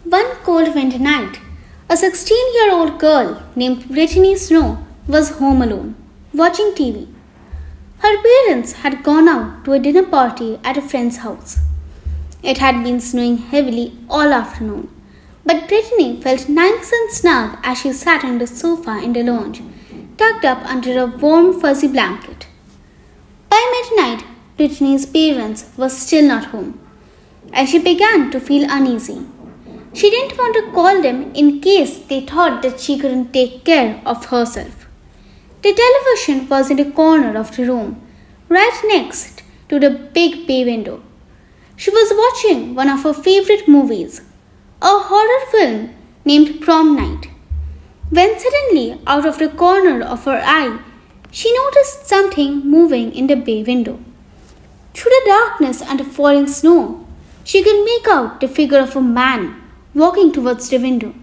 One cold winter night, a 16-year-old girl named Brittany Snow was home alone, watching TV. Her parents had gone out to a dinner party at a friend's house. It had been snowing heavily all afternoon, but Brittany felt nice and snug as she sat on the sofa in the lounge, tucked up under a warm fuzzy blanket. By midnight, Brittany's parents were still not home, and she began to feel uneasy. She didn't want to call them in case they thought that she couldn't take care of herself. The television was in the corner of the room, right next to the big bay window. She was watching one of her favorite movies, a horror film named Prom Night, when suddenly, out of the corner of her eye, she noticed something moving in the bay window. Through the darkness and the falling snow, she could make out the figure of a man walking towards the window.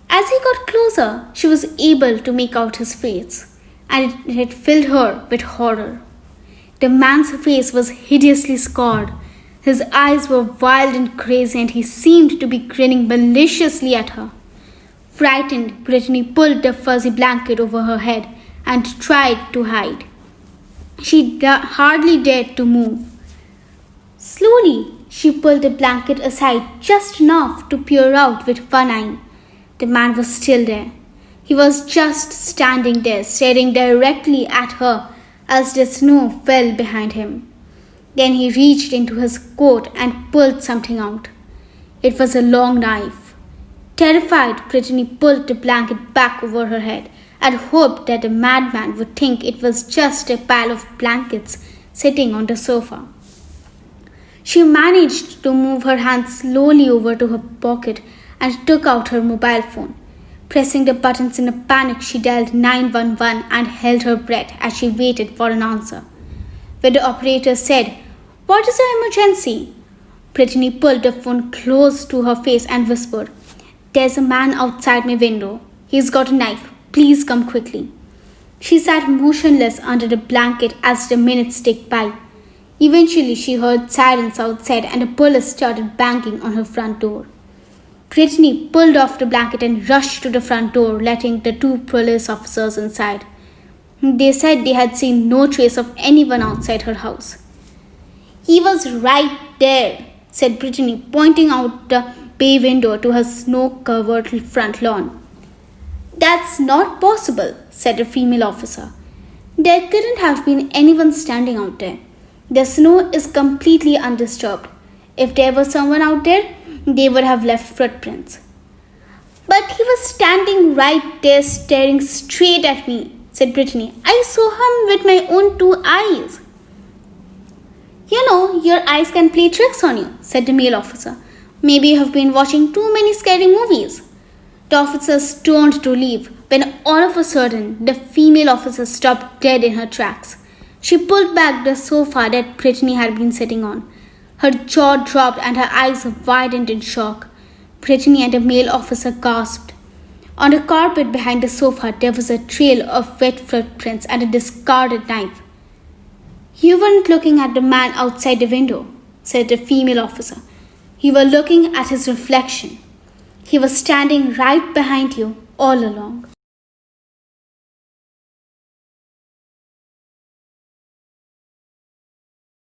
As he got closer, she was able to make out his face, and it filled her with horror. The man's face was hideously scarred. His eyes were wild and crazy, and he seemed to be grinning maliciously at her. Frightened, Brittany pulled the fuzzy blanket over her head and tried to hide. She hardly dared to move. Slowly, she pulled the blanket aside just enough to peer out with one eye. The man was still there. He was just standing there, staring directly at her as the snow fell behind him. Then he reached into his coat and pulled something out. It was a long knife. Terrified, Brittany pulled the blanket back over her head and hoped that the madman would think it was just a pile of blankets sitting on the sofa. She managed to move her hand slowly over to her pocket and took out her mobile phone. Pressing the buttons in a panic, she dialed 911 and held her breath as she waited for an answer. When the operator said, "What is your emergency?" Brittany pulled the phone close to her face and whispered, "There's a man outside my window. He's got a knife. Please come quickly." She sat motionless under the blanket as the minutes ticked by. Eventually, she heard sirens outside and the police started banging on her front door. Brittany pulled off the blanket and rushed to the front door, letting the two police officers inside. They said they had seen no trace of anyone outside her house. "He was right there," said Brittany, pointing out the bay window to her snow-covered front lawn. "That's not possible," said a female officer. "There couldn't have been anyone standing out there. The snow is completely undisturbed. If there was someone out there, they would have left footprints." "But he was standing right there staring straight at me," said Brittany. "I saw him with my own two eyes." "You know, your eyes can play tricks on you," said the male officer. "Maybe you have been watching too many scary movies." The officers turned to leave when all of a sudden the female officer stopped dead in her tracks. She pulled back the sofa that Brittany had been sitting on. Her jaw dropped and her eyes widened in shock. Brittany and the male officer gasped. On the carpet behind the sofa, there was a trail of wet footprints and a discarded knife. "You weren't looking at the man outside the window," said the female officer. "You were looking at his reflection. He was standing right behind you all along."